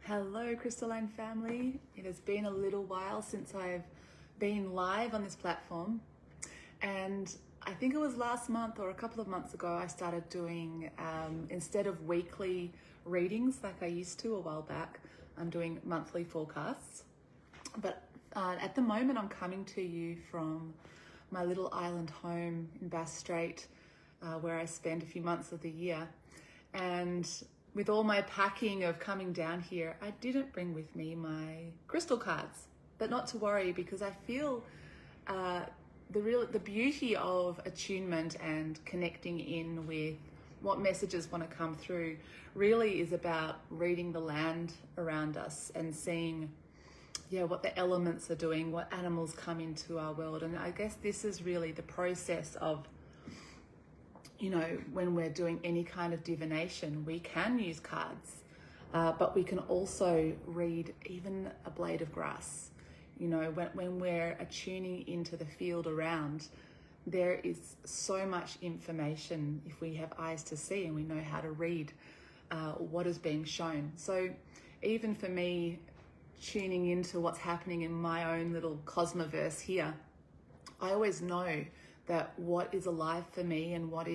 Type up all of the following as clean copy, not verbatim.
Hello, Crystalline family. It has been a little while since I've been live on this platform, and I think it was last month or a couple of months ago I started doing, instead of weekly readings like I used to a while back, I'm doing monthly forecasts. But at the moment I'm coming to you from my little island home in Bass Strait, where I spend a few months of the year. And with all my packing of coming down here, I didn't bring with me my crystal cards, but not to worry, because I feel the beauty of attunement and connecting in with what messages want to come through really is about reading the land around us and seeing what the elements are doing, what animals come into our world. And I guess this is really the process of, when we're doing any kind of divination, we can use cards, but we can also read even a blade of grass. When we're attuning into the field around, there is so much information if we have eyes to see and we know how to read what is being shown. So even for me, tuning into what's happening in my own little cosmoverse here, I always know that what is alive for me and what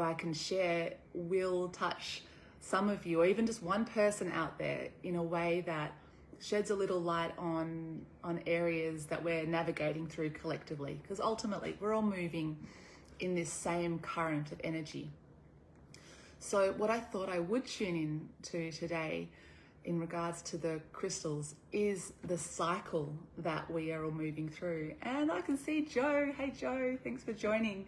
I can share will touch some of you, or even just one person out there, in a way that sheds a little light on areas that we're navigating through collectively, because ultimately we're all moving in this same current of energy. So what I thought I would tune in to today in regards to the crystals is the cycle that we are all moving through. And I can see Joe. Hey Joe, thanks for joining.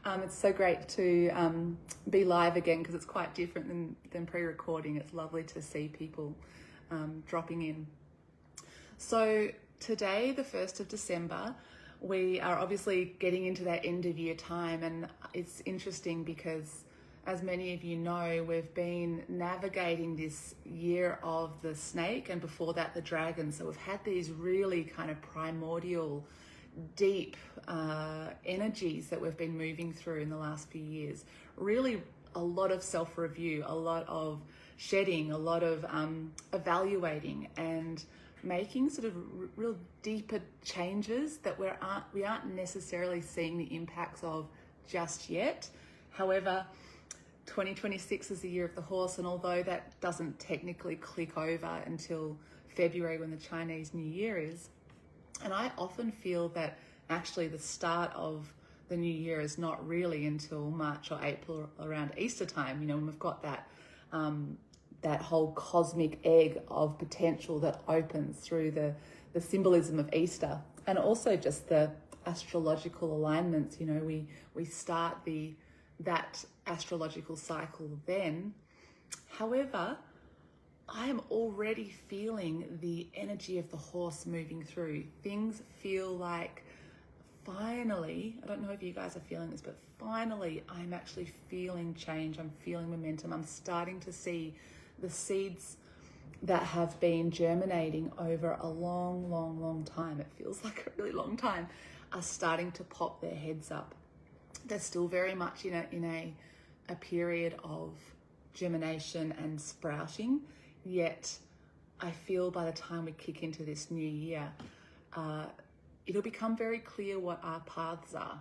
It's so great to be live again, because it's quite different than pre-recording. It's lovely to see people dropping in. So today, the 1st of December, we are obviously getting into that end of year time, and it's interesting because, as many of you know, we've been navigating this year of the snake, and before that the dragon. So we've had these really kind of primordial, deep energies that we've been moving through in the last few years. Really a lot of self-review, a lot of shedding, a lot of evaluating and making sort of real deeper changes that we aren't necessarily seeing the impacts of just yet. However, 2026 is the year of the horse, and although that doesn't technically click over until February, when the Chinese New Year is, and I often feel that actually the start of the new year is not really until March or April, around Easter time, when we've got that whole cosmic egg of potential that opens through the symbolism of Easter, and also just the astrological alignments. We start that astrological cycle then. However, I am already feeling the energy of the horse moving through. Things feel like finally, I don't know if you guys are feeling this, but finally I'm actually feeling change. I'm feeling momentum. I'm starting to see the seeds that have been germinating over a long, long, long time. It feels like a really long time, are starting to pop their heads up. They're still very much in a period of germination and sprouting, yet I feel by the time we kick into this new year, it'll become very clear what our paths are,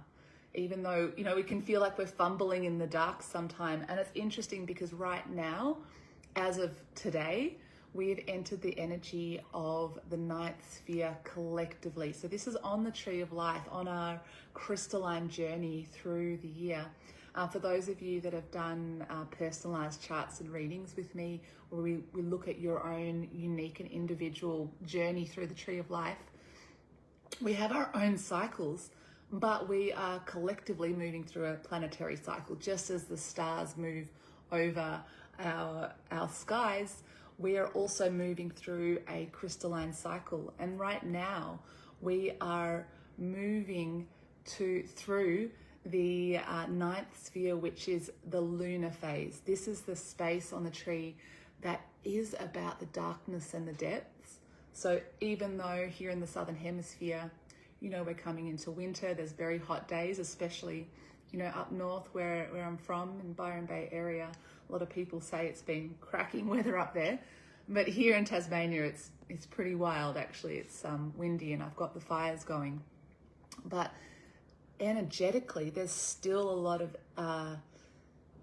even though, we can feel like we're fumbling in the dark sometime. And it's interesting because right now, as of today, we have entered the energy of the ninth sphere collectively. So this is on the Tree of Life, on our crystalline journey through the year. For those of you that have done personalized charts and readings with me, where we look at your own unique and individual journey through the Tree of Life, we have our own cycles, but we are collectively moving through a planetary cycle. Just as the stars move over our skies, we are also moving through a crystalline cycle. And right now we are moving through the ninth sphere, which is the lunar phase. This is the space on the tree that is about the darkness and the depths. So even though here in the Southern Hemisphere, we're coming into winter, there's very hot days, especially, up north where I'm from, in Byron Bay area, a lot of people say it's been cracking weather up there. But here in Tasmania, it's pretty wild actually. It's windy and I've got the fires going. But energetically, there's still a lot of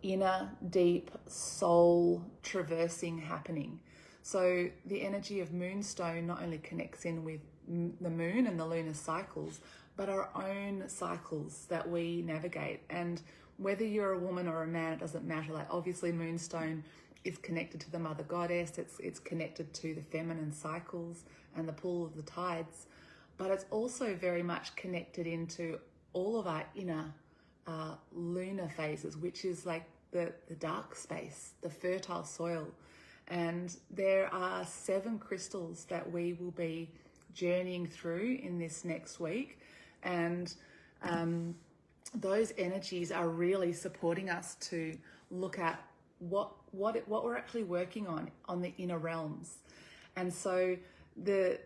inner, deep soul traversing happening. So the energy of Moonstone not only connects in with the moon and the lunar cycles, but our own cycles that we navigate. And whether you're a woman or a man, it doesn't matter. Like obviously Moonstone is connected to the mother goddess. It's connected to the feminine cycles and the pull of the tides, but it's also very much connected into all of our inner lunar phases, which is like the dark space, the fertile soil. And there are 7 crystals that we will be journeying through in this next week. And those energies are really supporting us to look at what we're actually working on the inner realms. And so the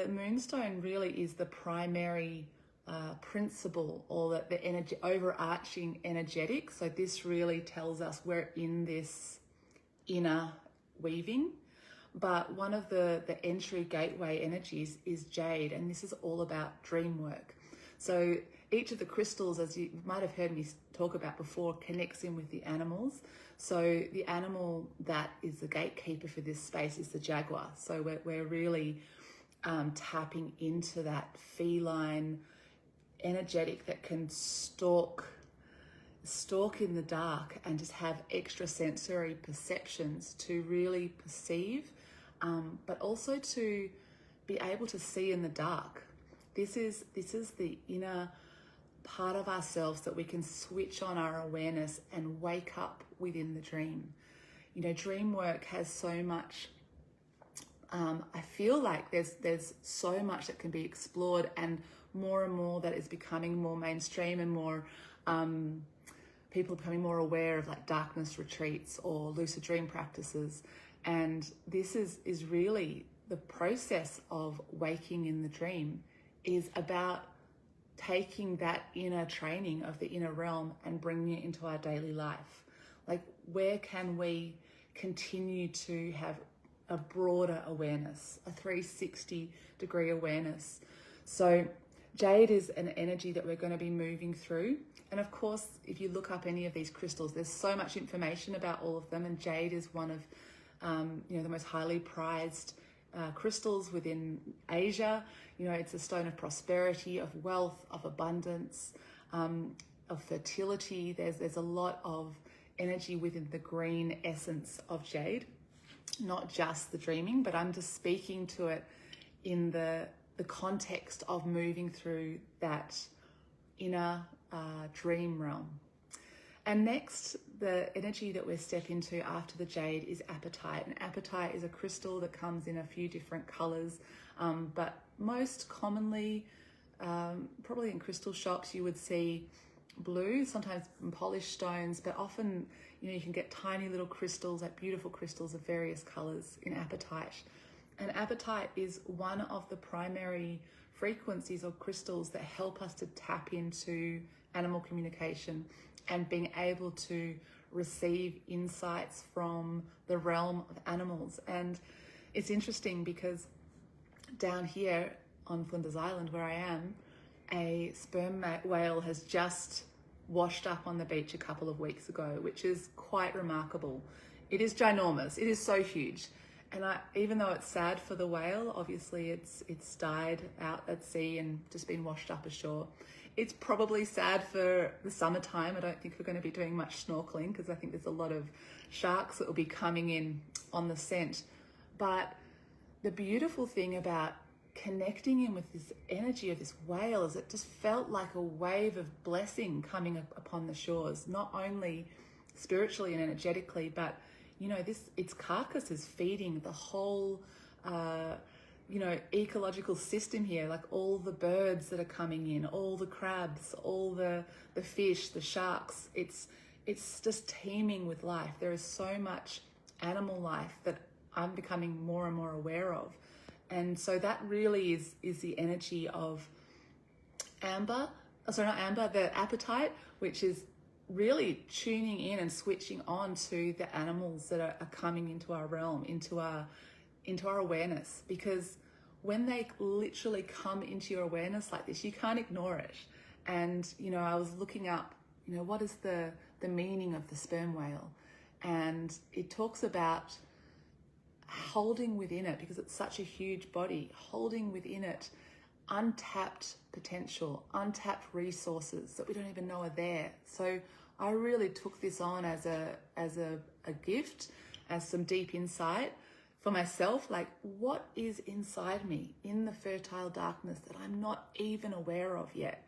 Moonstone really is the primary principle, or the energy, overarching energetic. So this really tells us we're in this inner weaving. But one of the entry gateway energies is Jade, and this is all about dream work. So each of the crystals, as you might have heard me talk about before, connects in with the animals. So the animal that is the gatekeeper for this space is the jaguar. So we're really tapping into that feline energetic that can stalk in the dark and just have extrasensory perceptions to really perceive, but also to be able to see in the dark. This is the inner part of ourselves that we can switch on our awareness and wake up within the dream. You know, dream work has so much, I feel like there's so much that can be explored, and more that is becoming more mainstream, and more people becoming more aware of like darkness retreats or lucid dream practices. And this is really the process of waking in the dream, is about taking that inner training of the inner realm and bringing it into our daily life. Like, where can we continue to have a broader awareness, a 360-degree awareness? So Jade is an energy that we're going to be moving through. And of course, if you look up any of these crystals, there's so much information about all of them. And Jade is one of the most highly prized crystals within Asia. You know, it's a stone of prosperity, of wealth, of abundance, of fertility. There's a lot of energy within the green essence of Jade, not just the dreaming, but I'm just speaking to it in the context of moving through that inner dream realm. And next, the energy that we're stepping into after the Jade is Apatite. And Apatite is a crystal that comes in a few different colors, but most commonly, probably in crystal shops, you would see blue, sometimes in polished stones, but often, you know, you can get tiny little crystals, like beautiful crystals of various colors in Apatite. And Apatite is one of the primary frequencies or crystals that help us to tap into animal communication and being able to receive insights from the realm of animals. And it's interesting because down here on Flinders Island, where I am, a sperm whale has just washed up on the beach a couple of weeks ago, which is quite remarkable. It is ginormous. It is so huge. And even though it's sad for the whale, obviously it's died out at sea and just been washed up ashore. It's probably sad for the summertime. I don't think we're going to be doing much snorkeling because I think there's a lot of sharks that will be coming in on the scent. But the beautiful thing about connecting in with this energy of this whale is it just felt like a wave of blessing coming upon the shores, not only spiritually and energetically, but you know, its carcass is feeding the whole, ecological system here, like all the birds that are coming in, all the crabs, all the fish, the sharks. It's just teeming with life. There is so much animal life that I'm becoming more and more aware of. And so that really is the energy of the Apatite, which is really tuning in and switching on to the animals that are coming into our realm, into our into our awareness, because when they literally come into your awareness like this, you can't ignore it. And, you know, I was looking up, you know, what is the meaning of the sperm whale? And it talks about holding within it, because it's such a huge body, holding within it untapped potential, untapped resources that we don't even know are there. So I really took this on as a gift, as some deep insight for myself, like what is inside me in the fertile darkness that I'm not even aware of yet,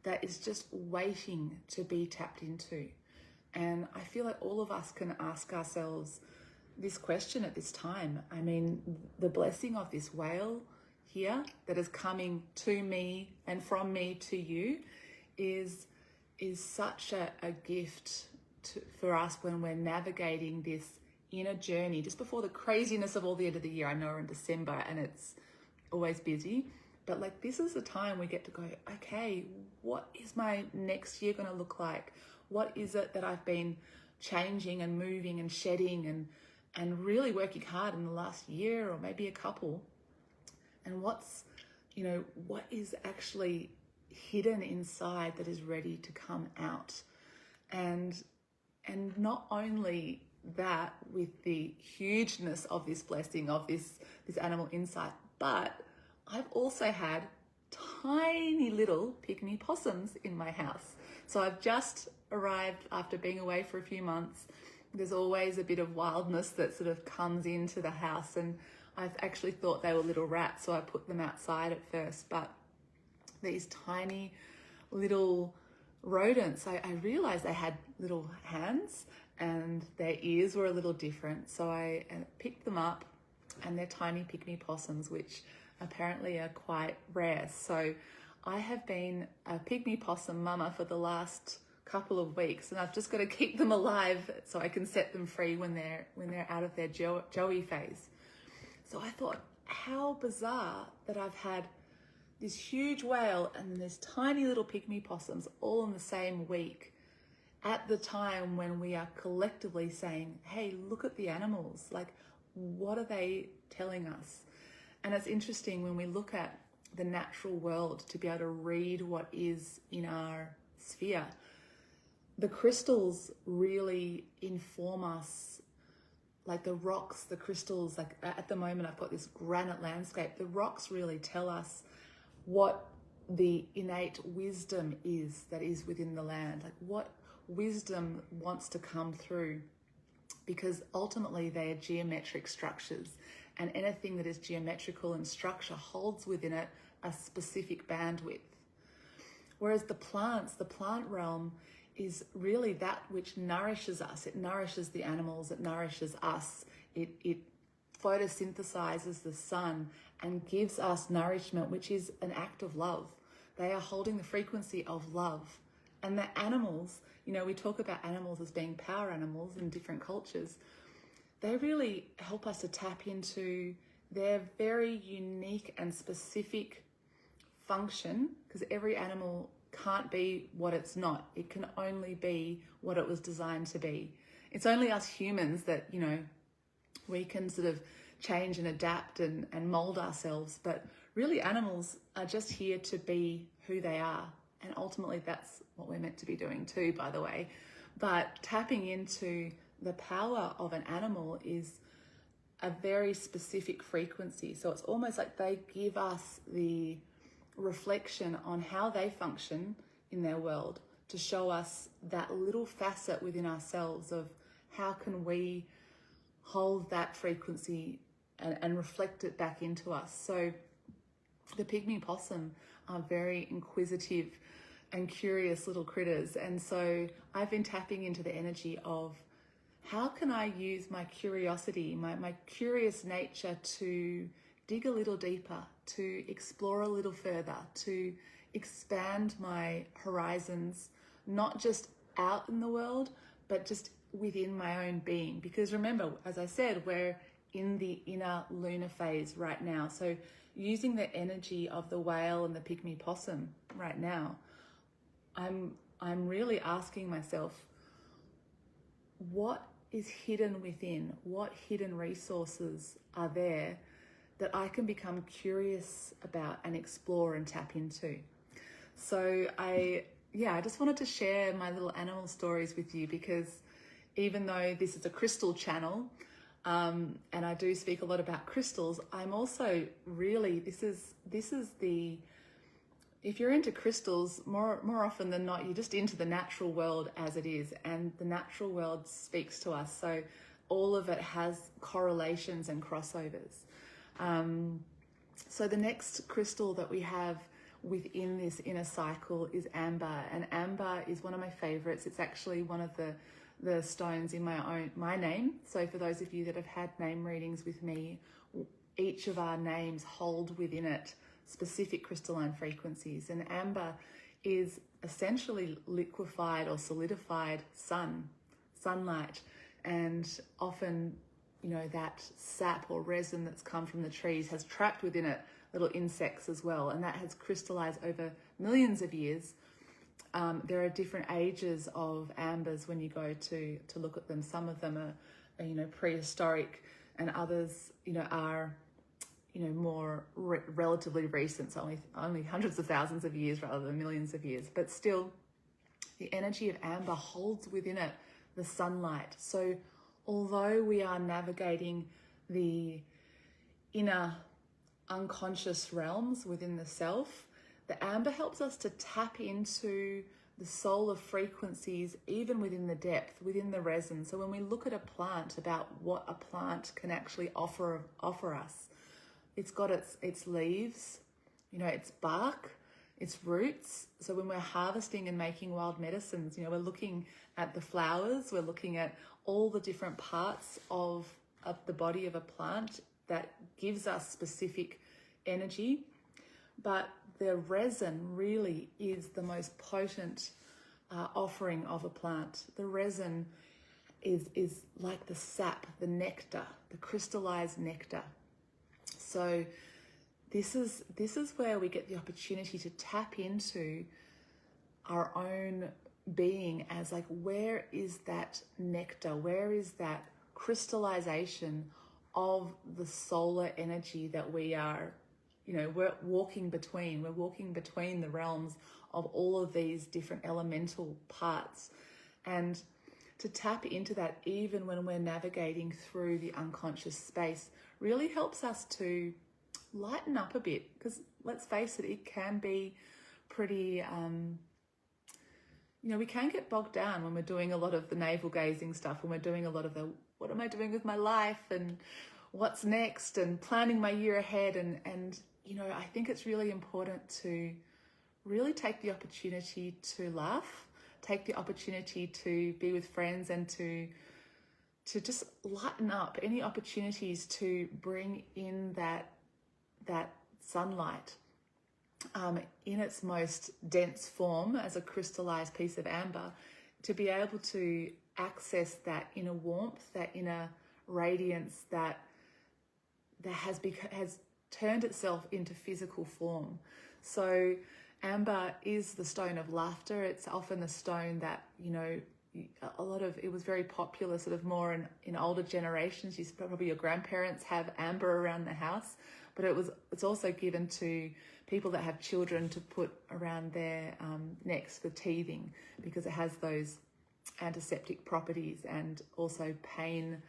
that is just waiting to be tapped into. And I feel like all of us can ask ourselves this question at this time. I mean, the blessing of this whale here that is coming to me and from me to you is such a gift for us when we're navigating this inner journey just before the craziness of all the end of the year. I know we're in December and it's always busy, but like this is the time we get to go, okay, what is my next year going to look like? What is it that I've been changing and moving and shedding and really working hard in the last year or maybe a couple? And what's, you know, what is actually hidden inside that is ready to come out? And not only that, with the hugeness of this blessing, of this animal insight, but I've also had tiny little pygmy possums in my house. So I've just arrived after being away for a few months. There's always a bit of wildness that sort of comes into the house, and I've actually thought they were little rats, so I put them outside at first. But these tiny little rodents, I realized they had little hands and their ears were a little different. So I picked them up, and they're tiny pygmy possums, which apparently are quite rare. So I have been a pygmy possum mama for the last couple of weeks, and I've just got to keep them alive so I can set them free when they're out of their joey phase. So I thought, how bizarre that I've had this huge whale and this tiny little pygmy possums all in the same week, at the time when we are collectively saying, hey, look at the animals, like what are they telling us? And it's interesting when we look at the natural world to be able to read what is in our sphere. The crystals really inform us, like the rocks, the crystals, like at the moment I've got this granite landscape. The rocks really tell us what the innate wisdom is that is within the land, like what wisdom wants to come through, because ultimately they are geometric structures, and anything that is geometrical in structure holds within it a specific bandwidth. Whereas the plants, the plant realm, is really that which nourishes us. It nourishes the animals, it nourishes us, it photosynthesizes the sun and gives us nourishment, which is an act of love. They are holding the frequency of love. And the animals, you know, we talk about animals as being power animals in different cultures. They really help us to tap into their very unique and specific function, because every animal can't be what it's not. It can only be what it was designed to be. It's only us humans that, you know, we can sort of change and adapt and mold ourselves, but really animals are just here to be who they are. And ultimately that's what we're meant to be doing too, by the way. But tapping into the power of an animal is a very specific frequency. So it's almost like they give us the reflection on how they function in their world, to show us that little facet within ourselves of how can we hold that frequency and reflect it back into us. So the pygmy possum are very inquisitive and curious little critters, and so I've been tapping into the energy of how can I use my curiosity, my curious nature, to dig a little deeper, to explore a little further, to expand my horizons, not just out in the world, but just within my own being. Because remember, as I said, we're in the inner lunar phase right now. So using the energy of the whale and the pygmy possum right now, I'm really asking myself, what is hidden within, what hidden resources are there that I can become curious about and explore and tap into. So I just wanted to share my little animal stories with you, because even though this is a crystal channel, and I do speak a lot about crystals, I'm also really, this is the, if you're into crystals, more often than not, you're just into the natural world as it is, and the natural world speaks to us. So all of it has correlations and crossovers. So the next crystal that we have within this inner cycle is amber, and amber is one of my favorites. It's actually one of the stones in my name. So for those of you that have had name readings with me, each of our names hold within it specific crystalline frequencies, and amber is essentially liquefied or solidified sunlight, and often, you know, that sap or resin that's come from the trees has trapped within it little insects as well, and that has crystallized over millions of years. There are different ages of ambers when you go to look at them. Some of them are you know, prehistoric, and others, you know, are, you know, more relatively recent, so only hundreds of thousands of years rather than millions of years. But still, the energy of amber holds within it the sunlight. So although we are navigating the inner unconscious realms within the self, the amber helps us to tap into the solar frequencies, even within the depth, within the resin. So when we look at a plant, about what a plant can actually offer us, it's got its leaves, you know, its bark, its roots. So when we're harvesting and making wild medicines, you know, we're looking at the flowers, we're looking at all the different parts of the body of a plant that gives us specific energy. But the resin really is the most potent offering of a plant. The resin is like the sap, the nectar, the crystallized nectar. So this is where we get the opportunity to tap into our own being as, like, where is that nectar? Where is that crystallization of the solar energy that we are, you know, we're walking between the realms of all of these different elemental parts. And to tap into that, even when we're navigating through the unconscious space, really helps us to lighten up a bit, because let's face it, it can be pretty, you know, we can get bogged down when we're doing a lot of the navel gazing stuff, when we're doing a lot of the, what am I doing with my life and what's next, and planning my year ahead. And you know, I think it's really important to really take the opportunity to laugh, take the opportunity to be with friends, and to just lighten up. Any opportunities to bring in that sunlight in its most dense form as a crystallized piece of amber, to be able to access that inner warmth, that inner radiance that has turned itself into physical form. So amber is the stone of laughter. It's often the stone that, you know, it was very popular sort of more in older generations. Probably your grandparents have amber around the house, but it's also given to people that have children to put around their necks for teething, because it has those antiseptic properties and also pain.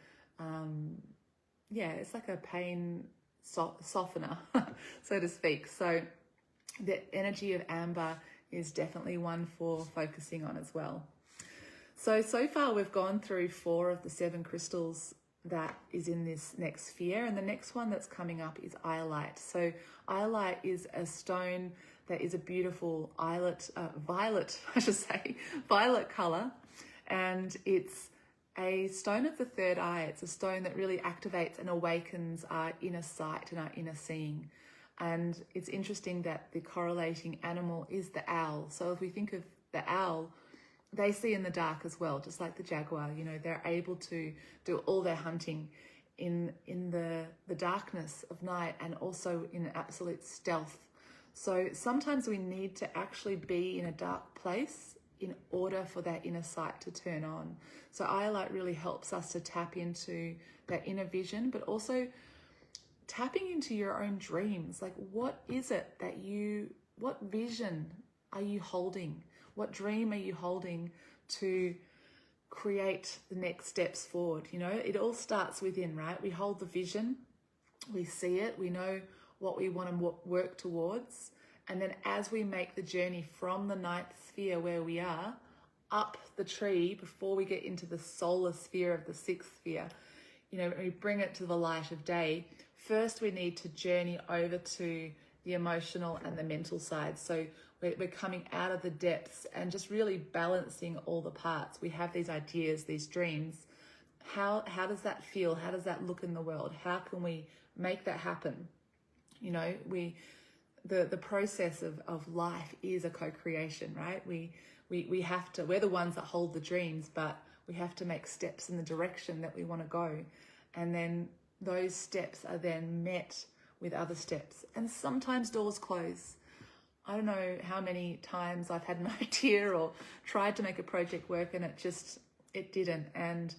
It's like a pain softener, so to speak. So the energy of amber is definitely one for focusing on as well. So far we've gone through 4 of the 7 crystals that is in this next sphere, and the next one that's coming up is Iolite. So Iolite is a stone that is a beautiful violet color, and it's a stone of the third eye. It's a stone that really activates and awakens our inner sight and our inner seeing. And it's interesting that the correlating animal is the owl. So if we think of the owl, they see in the dark as well, just like the jaguar. You know, they're able to do all their hunting in the darkness of night, and also in absolute stealth. So sometimes we need to actually be in a dark place in order for that inner sight to turn on. So Iolite really helps us to tap into that inner vision, but also tapping into your own dreams. Like, what is it that what vision are you holding? What dream are you holding to create the next steps forward? You know, it all starts within, right? We hold the vision, we see it, we know what we want to work towards. And then as we make the journey from the ninth sphere where we are up the tree before we get into the solar sphere of the sixth sphere, you know, we bring it to the light of day. First, we need to journey over to the emotional and the mental side. So we're coming out of the depths and just really balancing all the parts. We have these ideas, these dreams. How does that feel? How does that look in the world? How can we make that happen? You know, the process of life is a co-creation, right? We have to, we're the ones that hold the dreams, but we have to make steps in the direction that we want to go. And then those steps are then met with other steps. And sometimes doors close. I don't know how many times I've had an idea or tried to make a project work and it didn't. And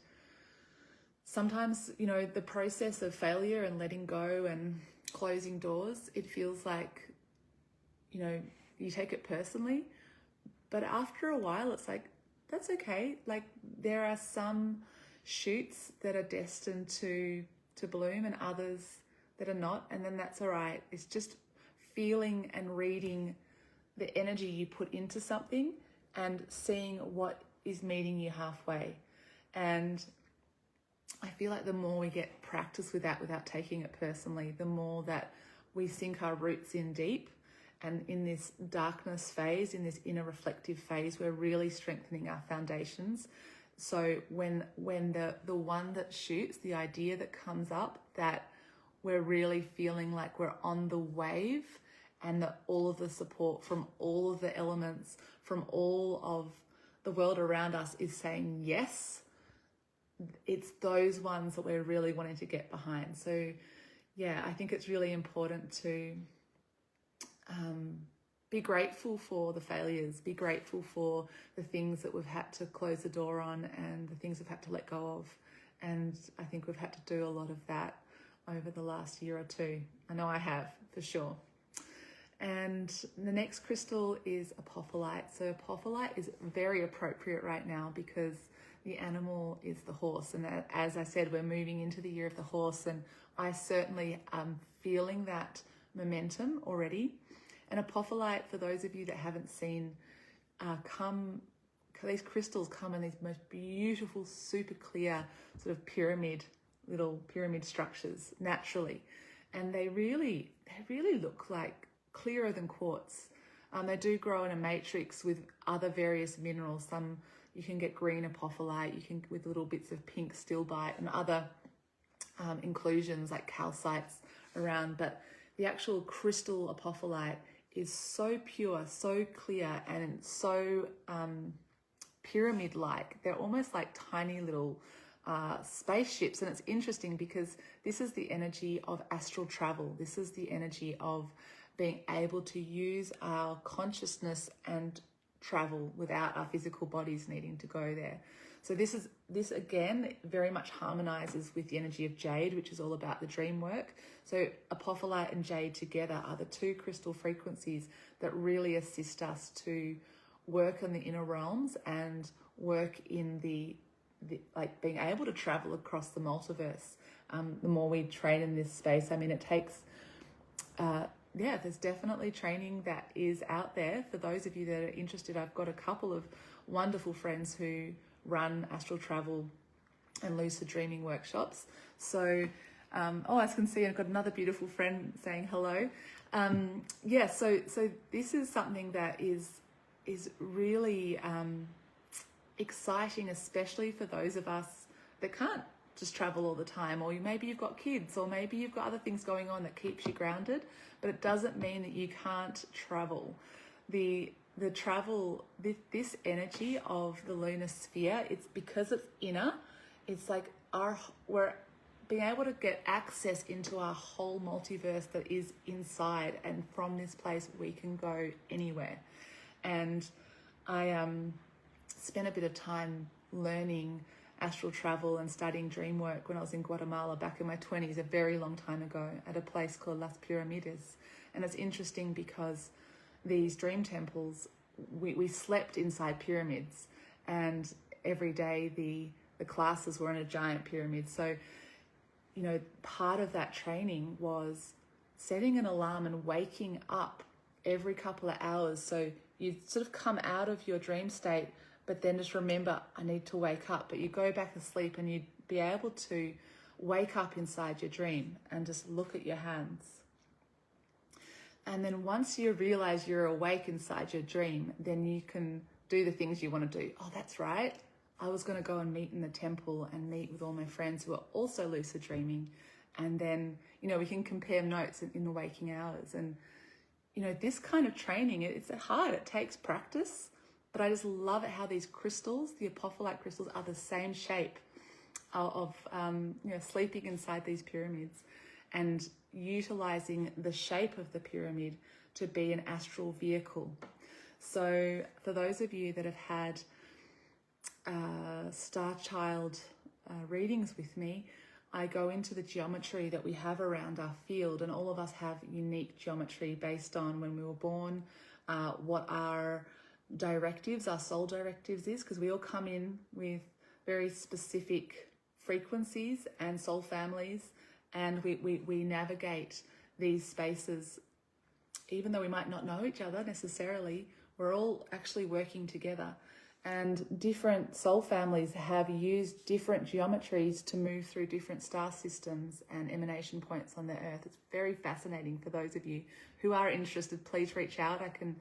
sometimes, you know, the process of failure and letting go and closing doors, it feels like, you know, you take it personally. But after a while, it's like, that's okay. Like, there are some shoots that are destined to bloom and others that are not, and then that's all right. It's just feeling and reading the energy you put into something and seeing what is meeting you halfway. And I feel like the more we get practice with that without taking it personally, the more that we sink our roots in deep. And in this darkness phase, in this inner reflective phase, we're really strengthening our foundations. So when the one that shoots, the idea that comes up, that we're really feeling like we're on the wave, and that all of the support from all of the elements, from all of the world around us is saying yes, it's those ones that we're really wanting to get behind. So yeah, I think it's really important to be grateful for the failures, be grateful for the things that we've had to close the door on and the things we've had to let go of. And I think we've had to do a lot of that over the last year or two. I know I have, for sure. And the next crystal is Aphophyllite. So Aphophyllite is very appropriate right now because the animal is the horse. And as I said, we're moving into the year of the horse, and I certainly am feeling that momentum already. And Aphophyllite, for those of you that haven't seen, these crystals come in these most beautiful, super clear sort of little pyramid structures naturally. And they really look like clearer than quartz. They do grow in a matrix with other various minerals. Some you can get green Apophyllite, you can with little bits of pink stilbite and other inclusions like calcites around. But the actual crystal Apophyllite is so pure, so clear, and so pyramid-like. They're almost like tiny little spaceships. And it's interesting because this is the energy of astral travel. This is the energy of being able to use our consciousness and travel without our physical bodies needing to go there. So this again very much harmonizes with the energy of Jade, which is all about the dream work. So Apophyllite and Jade together are the two crystal frequencies that really assist us to work on the inner realms and work in the like being able to travel across the multiverse. The more we train in this space, I mean, it takes there's definitely training that is out there for those of you that are interested. I've got a couple of wonderful friends who run astral travel and lucid dreaming workshops. So, as you can see, I've got another beautiful friend saying hello. So this is something that is really exciting, especially for those of us that can't just travel all the time, or maybe you've got kids, or maybe you've got other things going on that keeps you grounded, but it doesn't mean that you can't travel. The travel, this energy of the lunar sphere, it's because it's inner, it's like we're being able to get access into our whole multiverse that is inside, and from this place we can go anywhere. And spent a bit of time learning astral travel and studying dream work when I was in Guatemala back in my 20s, a very long time ago, at a place called Las Piramides. And it's interesting because these dream temples, we slept inside pyramids, and every day the classes were in a giant pyramid. So, you know, part of that training was setting an alarm and waking up every couple of hours. So you sort of come out of your dream state, but then just remember, I need to wake up. But you go back to sleep and you'd be able to wake up inside your dream and just look at your hands. And then once you realize you're awake inside your dream, then you can do the things you want to do. Oh, that's right. I was going to go and meet in the temple and meet with all my friends who are also lucid dreaming. And then, you know, we can compare notes in the waking hours. And, you know, this kind of training, it's hard. It takes practice. But I just love it how these crystals, the Apophyllite crystals, are the same shape of you know, sleeping inside these pyramids and utilizing the shape of the pyramid to be an astral vehicle. So for those of you that have had Star Child readings with me, I go into the geometry that we have around our field, and all of us have unique geometry based on when we were born, what our directives, our soul directives is, because we all come in with very specific frequencies and soul families, and we navigate these spaces. Even though we might not know each other necessarily, we're all actually working together. And different soul families have used different geometries to move through different star systems and emanation points on the earth. It's very fascinating. For those of you who are interested, please reach out. I can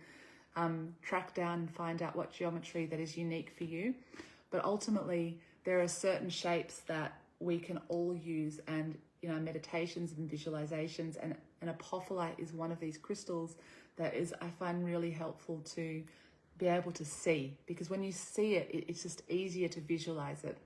track down and find out what geometry that is unique for you. But ultimately, there are certain shapes that we can all use, and you know, meditations and visualizations, and Apophyllite is one of these crystals that is, I find, really helpful to be able to see, because when you see it, it's just easier to visualize it.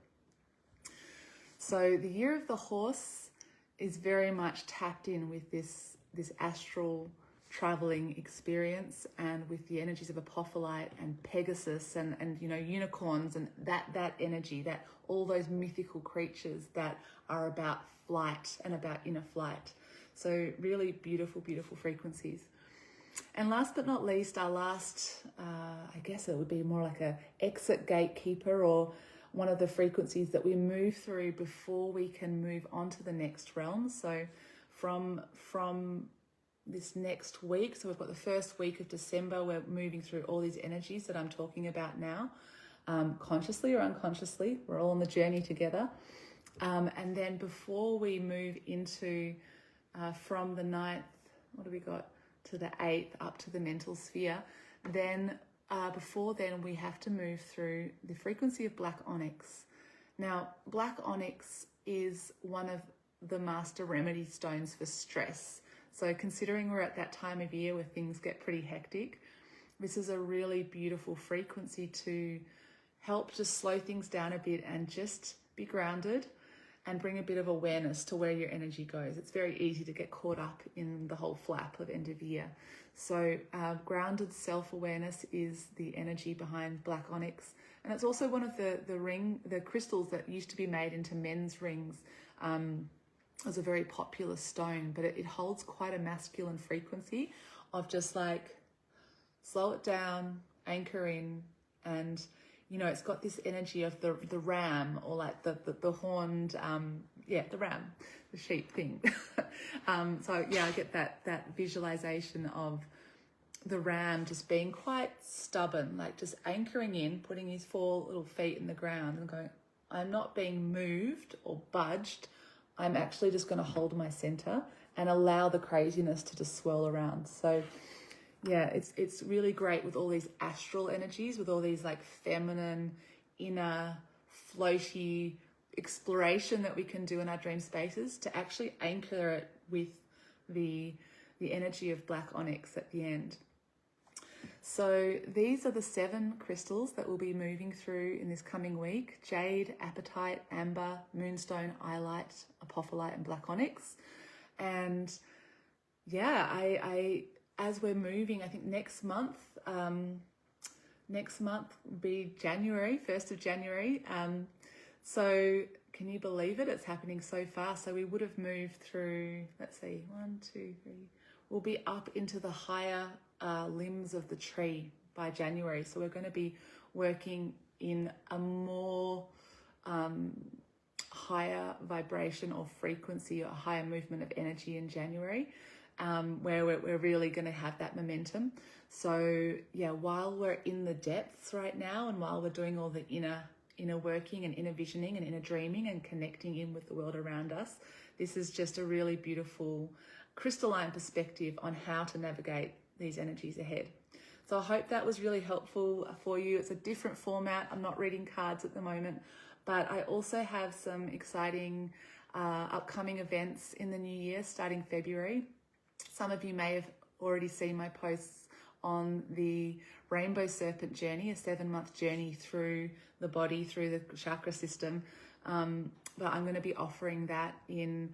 So the Year of the Horse is very much tapped in with this astral traveling experience, and with the energies of Apophyllite and Pegasus and you know, unicorns, and that energy, that all those mythical creatures that are about flight and about inner flight. So really beautiful, beautiful frequencies. And last but not least, our last, I guess it would be more like a exit gatekeeper, or one of the frequencies that we move through before we can move on to the next realm. So from this next week, so we've got the first week of December, we're moving through all these energies that I'm talking about now, consciously or unconsciously. We're all on the journey together. And then before we move into, from the 9th, what do we got, to the 8th, up to the mental sphere, then before then we have to move through the frequency of black onyx. Now, black onyx is one of the master remedy stones for stress. So considering we're at that time of year where things get pretty hectic, this is a really beautiful frequency to help just slow things down a bit and just be grounded and bring a bit of awareness to where your energy goes. It's very easy to get caught up in the whole flap of end of year. So grounded self-awareness is the energy behind black onyx. And it's also one of the crystals that used to be made into men's rings. As a very popular stone, but it holds quite a masculine frequency of just like slow it down, anchor in, and you know, it's got this energy of the ram, or like the horned, the ram, the sheep thing. So yeah, I get that visualization of the ram just being quite stubborn, like just anchoring in, putting his 4 little feet in the ground and going, I'm not being moved or budged. I'm actually just going to hold my center and allow the craziness to just swirl around. So yeah, it's really great with all these astral energies, with all these like feminine, inner, floaty exploration that we can do in our dream spaces, to actually anchor it with the energy of black onyx at the end. So these are the 7 crystals that we'll be moving through in this coming week: Jade, Apatite, Amber, Moonstone, Iolite, Apophyllite, and black onyx. And yeah, I as we're moving, I think next month, next month will be January, 1st of January. So can you believe it? It's happening so fast. So we would have moved through, let's see, 1, 2, 3. We'll be up into the higher limbs of the tree by January. So we're going to be working in a more higher vibration or frequency or higher movement of energy in January, where we're really going to have that momentum. So yeah, while we're in the depths right now, and while we're doing all the inner working and inner visioning and inner dreaming and connecting in with the world around us, this is just a really beautiful crystalline perspective on how to navigate these energies ahead. So I hope that was really helpful for you. It's a different format. I'm not reading cards at the moment, but I also have some exciting upcoming events in the new year starting February. Some of you may have already seen my posts on the Rainbow Serpent journey, a 7-month journey through the body, through the chakra system. But I'm going to be offering that in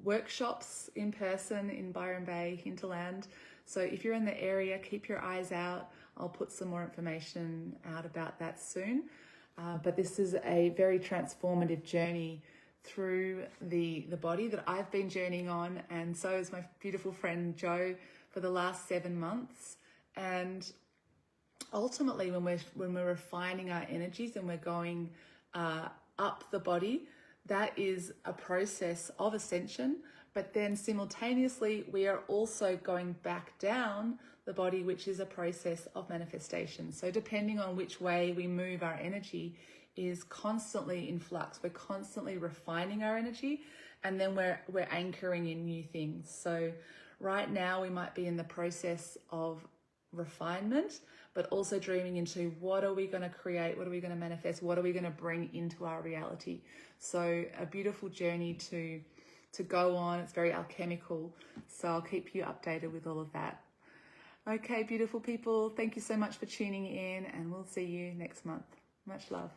workshops in person in Byron Bay, Hinterland. So if you're in the area, keep your eyes out. I'll put some more information out about that soon. But this is a very transformative journey through the body that I've been journeying on, and so is my beautiful friend Jo, for the last 7 months. And ultimately, when we're refining our energies and we're going up the body, that is a process of ascension. But then simultaneously, we are also going back down the body, which is a process of manifestation. So depending on which way we move, our energy is constantly in flux. We're constantly refining our energy, and then we're anchoring in new things. So right now we might be in the process of refinement, but also dreaming into what are we going to create, what are we going to manifest, what are we going to bring into our reality. So a beautiful journey to go on. It's very alchemical. So I'll keep you updated with all of that. Okay, beautiful people, thank you so much for tuning in, and we'll see you next month. Much love.